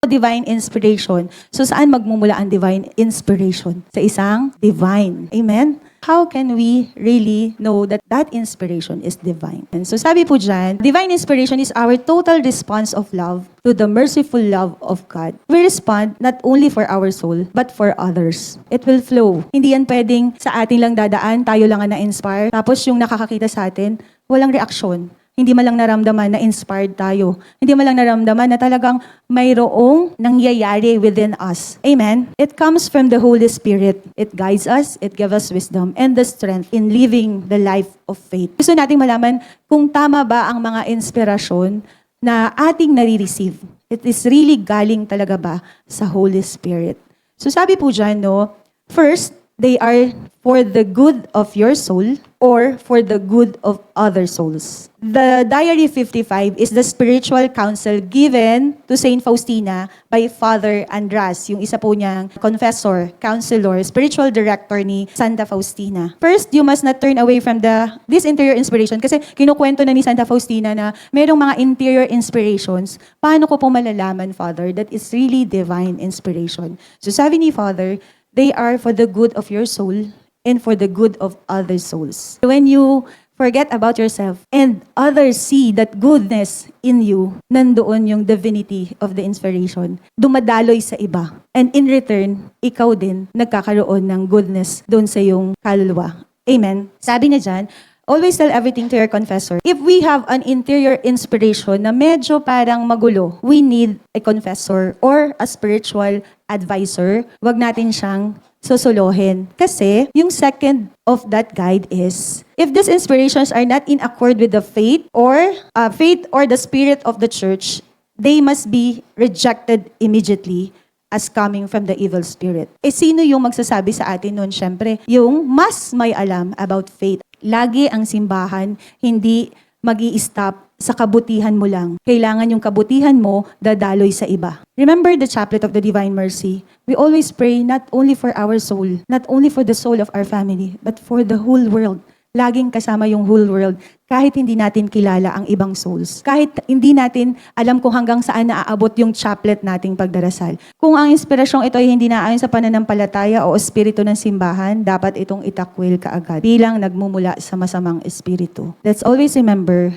Divine inspiration. So saan magmumula ang divine inspiration? Sa isang divine. Amen? How can we really know that that inspiration is divine? And so sabi po dyan, divine inspiration is our total response of love to the merciful love of God. We respond not only for our soul, but for others. It will flow. Hindi yan pwedeng sa atin lang dadaan, tayo lang ang na-inspire, tapos yung nakakakita sa atin, walang reaksyon. Hindi man lang naramdaman na inspired tayo. Hindi man lang naramdaman na talagang mayroong nangyayari within us. Amen? It comes from the Holy Spirit. It guides us, it gives us wisdom, and the strength in living the life of faith. Gusto nating malaman kung tama ba ang mga inspirasyon na ating nare-receive. It is really galing talaga ba sa Holy Spirit. So sabi po dyan, no, first, they are for the good of your soul or for the good of other souls. The Diary 55 is the spiritual counsel given to Saint Faustina by Father Andras, yung isa po niyang confessor, counselor, spiritual director ni Santa Faustina. First, you must not turn away from this interior inspiration kasi kinukwento na ni Santa Faustina na merong mga interior inspirations. Paano ko po malalaman, Father, that is really divine inspiration? So sabi ni Father, they are for the good of your soul and for the good of other souls. When you forget about yourself and others see that goodness in you, nandoon yung divinity of the inspiration, dumadaloy sa iba. And in return, ikaw din nagkakaroon ng goodness doon sa iyong kaluluwa. Amen? Sabi niya dyan, always tell everything to your confessor. If we have an interior inspiration na medyo parang magulo, we need a confessor or a spiritual advisor. Wag natin siyang susuluhin. Kasi, yung second of that guide is, if these inspirations are not in accord with the faith or the spirit of the church, they must be rejected immediately as coming from the evil spirit. Eh, sino yung magsasabi sa atin nun? Syempre, yung mas may alam about faith. Lagi ang simbahan, hindi mag-i-stop sa kabutihan mo lang. Kailangan yung kabutihan mo dadaloy sa iba. Remember the chaplet of the Divine Mercy. We always pray not only for our soul, not only for the soul of our family, but for the whole world. Laging kasama yung whole world, kahit hindi natin kilala ang ibang souls. Kahit hindi natin alam kung hanggang saan naaabot yung chaplet nating pagdarasal. Kung ang inspirasyong ito ay hindi naayon sa pananampalataya o espiritu ng simbahan, dapat itong itakwil kaagad bilang nagmumula sa masamang espiritu. Let's always remember,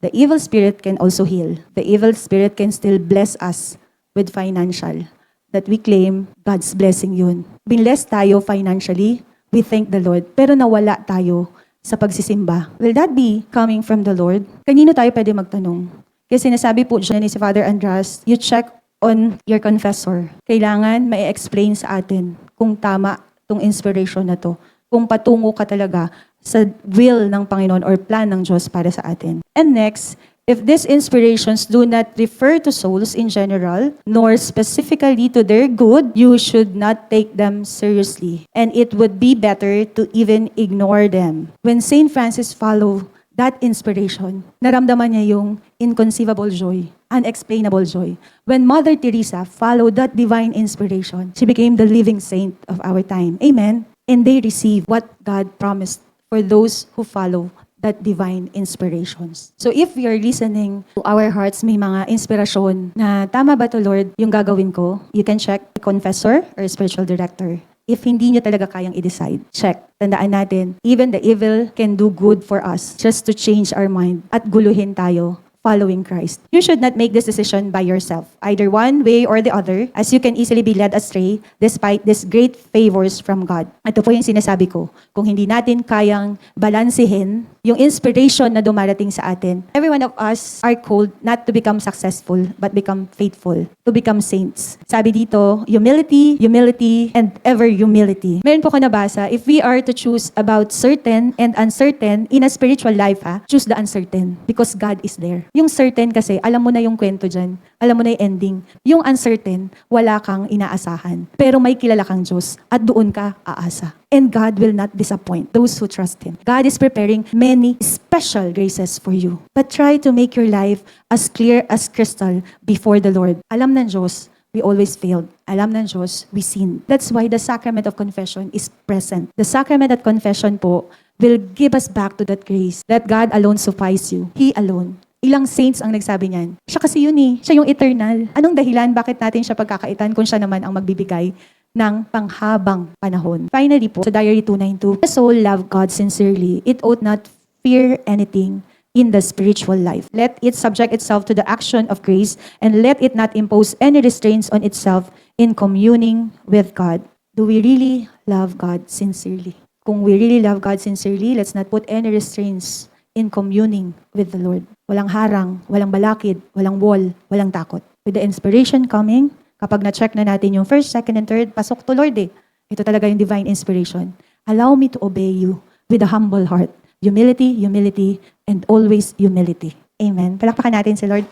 the evil spirit can also heal. The evil spirit can still bless us with financial. That we claim God's blessing yun. Binless tayo financially, we thank the Lord. Pero nawala tayo sa pagsisimba. Will that be coming from the Lord? Kanino tayo pwede magtanong? Kasi sinasabi po dyan ni si Father Andras, you check on your confessor. Kailangan mai-explain sa atin kung tama tong inspiration na to. Kung patungo ka talaga sa will ng Panginoon or plan ng Diyos para sa atin. And next, if these inspirations do not refer to souls in general, nor specifically to their good, you should not take them seriously. And it would be better to even ignore them. When Saint Francis followed that inspiration, naramdaman niya yung inconceivable joy, unexplainable joy. When Mother Teresa followed that divine inspiration, she became the living saint of our time. Amen? And they received what God promised for those who follow that divine inspirations. So if we are listening to our hearts, may mga inspirasyon na tama ba to Lord yung gagawin ko, you can check a confessor or a spiritual director. If hindi nyo talaga kayang i-decide, check. Tandaan natin, even the evil can do good for us just to change our mind at guluhin tayo following Christ. You should not make this decision by yourself, either one way or the other, as you can easily be led astray despite these great favors from God. Ito po yung sinasabi ko. Kung hindi natin kayang balansehin yung inspiration na dumarating sa atin, every one of us are called not to become successful, but become faithful, to become saints. Sabi dito, humility, humility, and ever humility. Meron po ko nabasa, if we are to choose about certain and uncertain in a spiritual life, choose the uncertain because God is there. Yung certain kasi, alam mo na yung kwento dyan. Alam mo na yung ending. Yung uncertain, wala kang inaasahan. Pero may kilala kang Diyos at doon ka aasa. And God will not disappoint those who trust Him. God is preparing many special graces for you. But try to make your life as clear as crystal before the Lord. Alam ng Diyos, we always failed. Alam ng Diyos, we sinned. That's why the sacrament of confession is present. The sacrament of confession po will give us back to that grace that God alone suffices you. He alone. Ilang saints ang nagsabi niyan. Siya kasi yun eh. Siya yung eternal. Anong dahilan bakit natin siya pagkakaitan kung siya naman ang magbibigay ng panghabang panahon? Finally po, sa Diary 292, the soul love God sincerely. It ought not fear anything in the spiritual life. Let it subject itself to the action of grace and let it not impose any restraints on itself in communing with God. Do we really love God sincerely? Kung we really love God sincerely, let's not put any restraints in communing with the Lord. Walang harang, walang balakid, walang wall, walang takot. With the inspiration coming, kapag na-check na natin yung first, second, and third, pasok to Lord eh. Ito talaga yung divine inspiration. Allow me to obey you with a humble heart. Humility, humility, and always humility. Amen. Palakpakan natin si Lord.